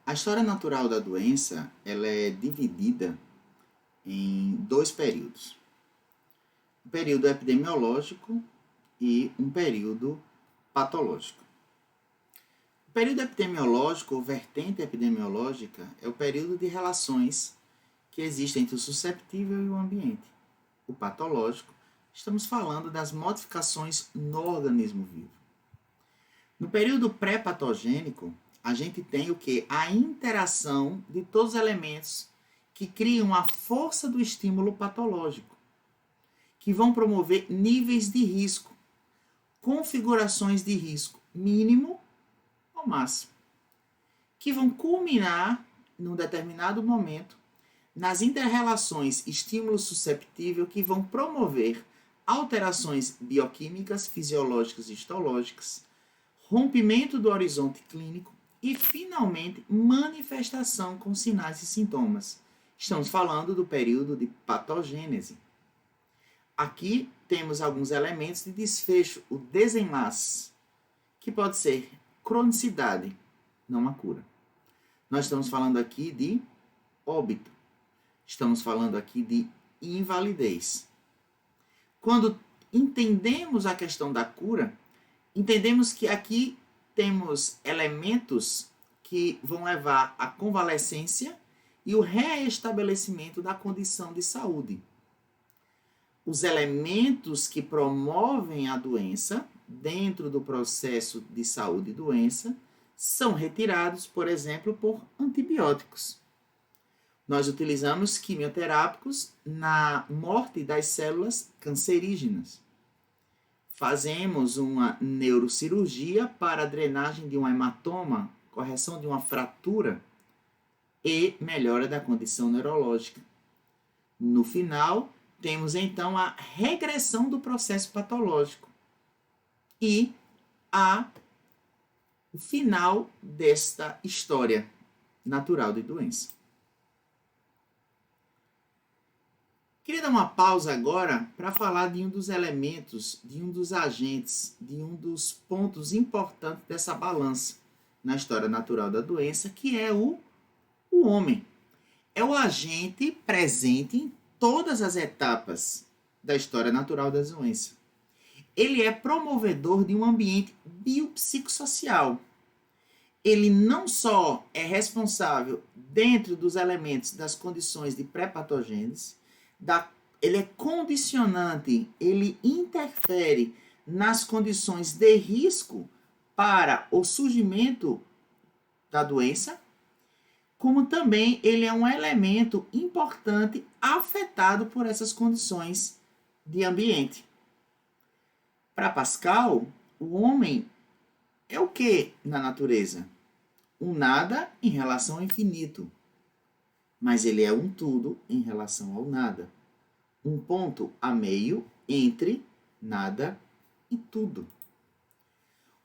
A história natural da doença, ela é dividida em dois períodos. Um período epidemiológico e um período patológico. O período epidemiológico, ou vertente epidemiológica, é o período de relações que existem entre o susceptível e o ambiente. O patológico, estamos falando das modificações no organismo vivo. No período pré-patogênico, a gente tem o que? A interação de todos os elementos que criam a força do estímulo patológico, que vão promover níveis de risco, configurações de risco mínimo ou máximo, que vão culminar, num determinado momento, nas interrelações estímulo-susceptível que vão promover alterações bioquímicas, fisiológicas e histológicas, rompimento do horizonte clínico e, finalmente, manifestação com sinais e sintomas. Estamos falando do período de patogênese. Aqui temos alguns elementos de desfecho, o desenlace, que pode ser cronicidade, não a cura. Nós estamos falando aqui de óbito. Estamos falando aqui de invalidez. Quando entendemos a questão da cura, entendemos que aqui temos elementos que vão levar à convalescência e o reestabelecimento da condição de saúde. Os elementos que promovem a doença dentro do processo de saúde e doença são retirados, por exemplo, por antibióticos. Nós utilizamos quimioterápicos na morte das células cancerígenas. Fazemos uma neurocirurgia para a drenagem de um hematoma, correção de uma fratura e melhora da condição neurológica. No final, temos então a regressão do processo patológico e o final desta história natural de doença. Queria dar uma pausa agora para falar de um dos elementos, de um dos agentes, de um dos pontos importantes dessa balança na história natural da doença, que é o homem. É o agente presente em todas as etapas da história natural da doença. Ele é promovedor de um ambiente biopsicossocial. Ele não só é responsável dentro dos elementos das condições de pré-patogênese, ele é condicionante, ele interfere nas condições de risco para o surgimento da doença, como também ele é um elemento importante afetado por essas condições de ambiente. Para Pascal, o homem é o que na natureza? Um nada em relação ao infinito. Mas ele é um tudo em relação ao nada. Um ponto a meio entre nada e tudo.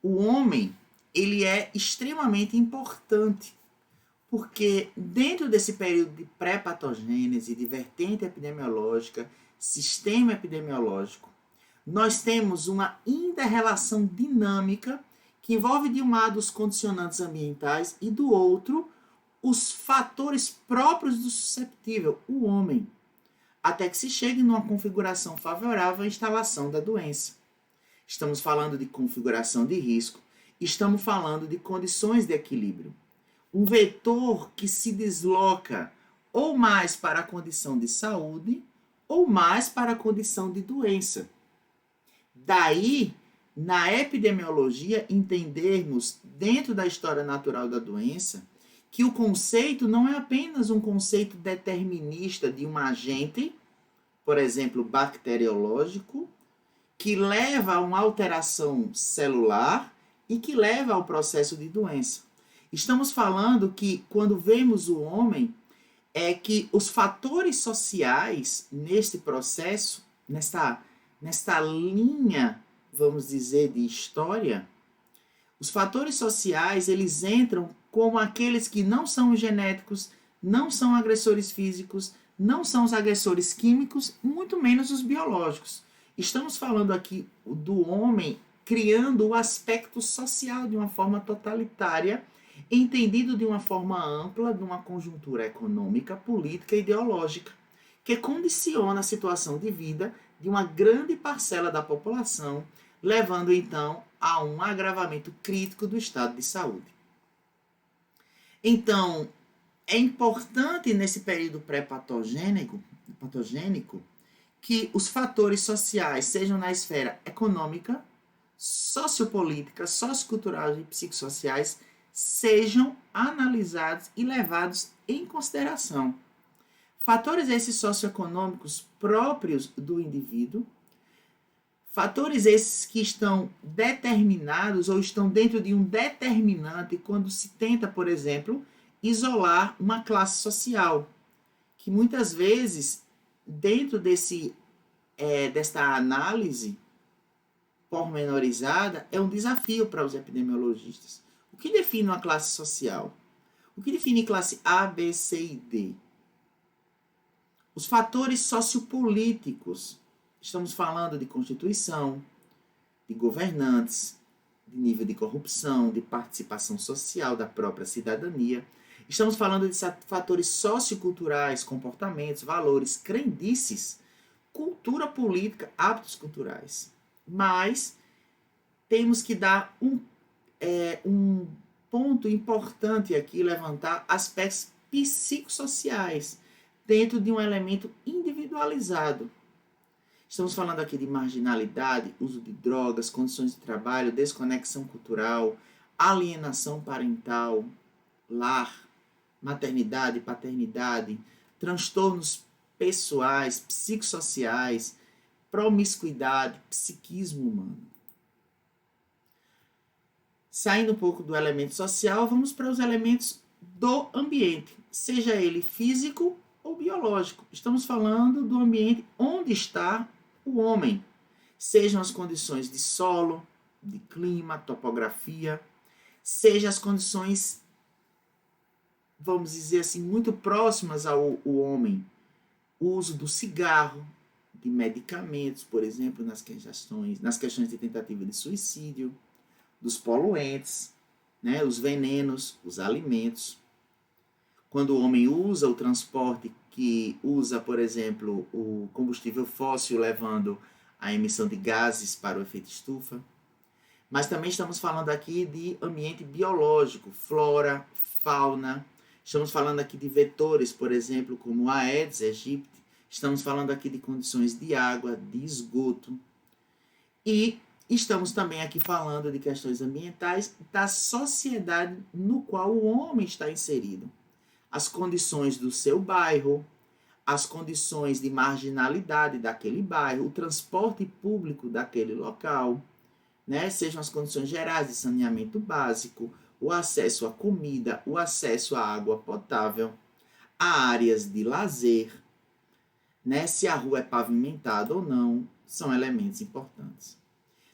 O homem, ele é extremamente importante, porque dentro desse período de pré-patogênese, de vertente epidemiológica, sistema epidemiológico, nós temos uma inter-relação dinâmica que envolve de um lado os condicionantes ambientais e do outro os fatores próprios do susceptível, o homem, até que se chegue numa configuração favorável à instalação da doença. Estamos falando de configuração de risco, estamos falando de condições de equilíbrio. Um vetor que se desloca ou mais para a condição de saúde ou mais para a condição de doença. Daí, na epidemiologia, entendermos dentro da história natural da doença que o conceito não é apenas um conceito determinista de um agente, por exemplo, bacteriológico, que leva a uma alteração celular e que leva ao processo de doença. Estamos falando que, quando vemos o homem, é que os fatores sociais neste processo, nesta linha, vamos dizer, de história, os fatores sociais, eles entram como aqueles que não são genéticos, não são agressores físicos, não são os agressores químicos, muito menos os biológicos. Estamos falando aqui do homem criando o aspecto social de uma forma totalitária entendido de uma forma ampla de uma conjuntura econômica, política e ideológica, que condiciona a situação de vida de uma grande parcela da população, levando então a um agravamento crítico do estado de saúde. Então, é importante nesse período pré-patogênico que os fatores sociais, sejam na esfera econômica, sociopolítica, socioculturais e psicossociais, sejam analisados e levados em consideração. Fatores esses socioeconômicos próprios do indivíduo, fatores esses que estão determinados ou estão dentro de um determinante quando se tenta, por exemplo, isolar uma classe social, que muitas vezes, dentro desta análise pormenorizada, é um desafio para os epidemiologistas. O que define uma classe social? O que define classe A, B, C e D? Os fatores sociopolíticos. Estamos falando de constituição, de governantes, de nível de corrupção, de participação social da própria cidadania. Estamos falando de fatores socioculturais, comportamentos, valores, crendices, cultura política, hábitos culturais. Mas temos que dar um ponto importante aqui, levantar aspectos psicossociais dentro de um elemento individualizado. Estamos falando aqui de marginalidade, uso de drogas, condições de trabalho, desconexão cultural, alienação parental, lar, maternidade, paternidade, transtornos pessoais, psicossociais, promiscuidade, psiquismo humano. Saindo um pouco do elemento social, vamos para os elementos do ambiente, seja ele físico ou biológico. Estamos falando do ambiente onde está o homem, sejam as condições de solo, de clima, topografia, sejam as condições, vamos dizer assim, muito próximas ao homem, o uso do cigarro, de medicamentos, por exemplo, nas questões de tentativa de suicídio, dos poluentes, né, os venenos, os alimentos. Quando o homem usa o transporte que usa, por exemplo, o combustível fóssil, levando à emissão de gases para o efeito estufa. Mas também estamos falando aqui de ambiente biológico, flora, fauna. Estamos falando aqui de vetores, por exemplo, como a Aedes aegypti. Estamos falando aqui de condições de água, de esgoto. E estamos também aqui falando de questões ambientais da sociedade no qual o homem está inserido. As condições do seu bairro, as condições de marginalidade daquele bairro, o transporte público daquele local, né? Sejam as condições gerais de saneamento básico, o acesso à comida, o acesso à água potável, a áreas de lazer, né? Se a rua é pavimentada ou não, são elementos importantes.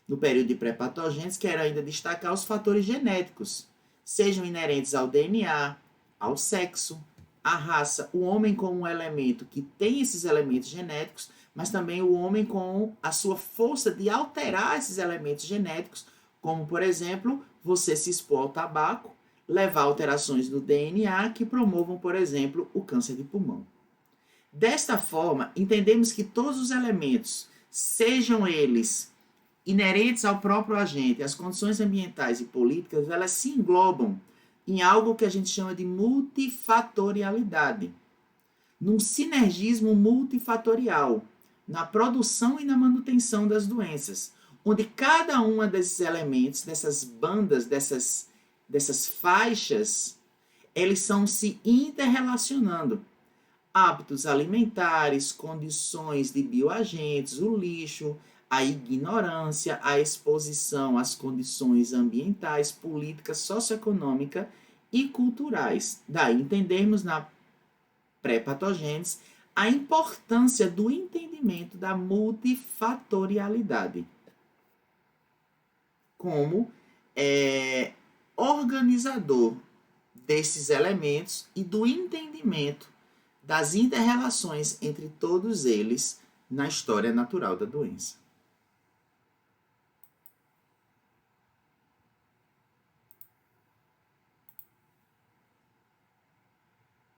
No período de pré-patogênese, quero ainda destacar os fatores genéticos, sejam inerentes ao DNA, ao sexo, à raça, o homem como um elemento que tem esses elementos genéticos, mas também o homem com a sua força de alterar esses elementos genéticos, como, por exemplo, você se expor ao tabaco, levar alterações no DNA que promovam, por exemplo, o câncer de pulmão. Desta forma, entendemos que todos os elementos, sejam eles inerentes ao próprio agente, as condições ambientais e políticas, elas se englobam em algo que a gente chama de multifatorialidade, num sinergismo multifatorial, na produção e na manutenção das doenças, onde cada uma desses elementos, dessas bandas, dessas faixas, eles estão se interrelacionando. Hábitos alimentares, condições de bioagentes, o lixo, a ignorância, a exposição às condições ambientais, políticas, socioeconômicas e culturais. Daí entendermos na pré-patogênese a importância do entendimento da multifatorialidade como organizador desses elementos e do entendimento das inter-relações entre todos eles na história natural da doença.